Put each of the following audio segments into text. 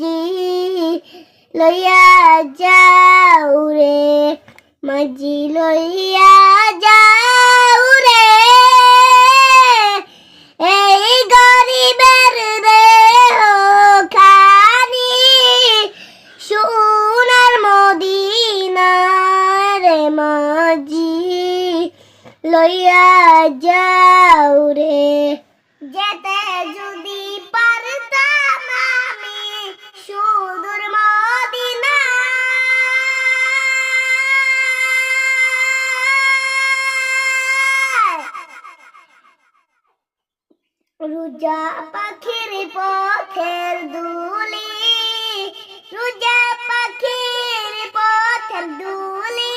মাঝি লইয়া যাও রে মাঝি লইয়া যাও রে এই গরিবের দেহ খানি সোনার মদিনা রে মাঝি লইয়া যাও রে যেতে যদি পারতাম আমি সুদূর মদিনা রোজা পাখির পথের দুলি রোজা পাখির পথের দুলি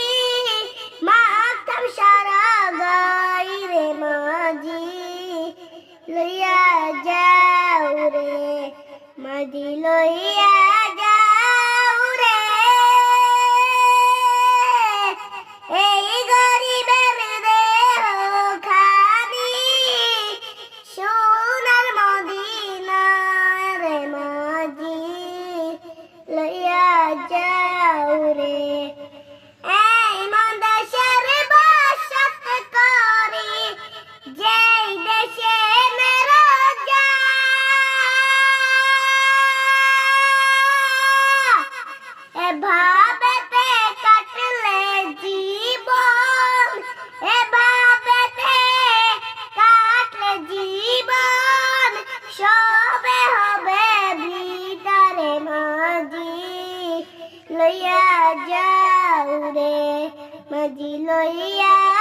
মাখতাম সারা গাই রে মাঝি লইয়া যাও রে মাঝি লইয়া যাও রে এই গরিবের দেহ খানি সোনার মদিনা রে মাঝি লইয়া যাও রে এই মন্দেশের বসত করি যেই দেশে মেরো যা এভাবেতে কাটলে জীবন এভাবেতে কাটলে জীবন সবে হবে ভিতরে মাঝি লইয়া যাও রে মাঝি লইয়া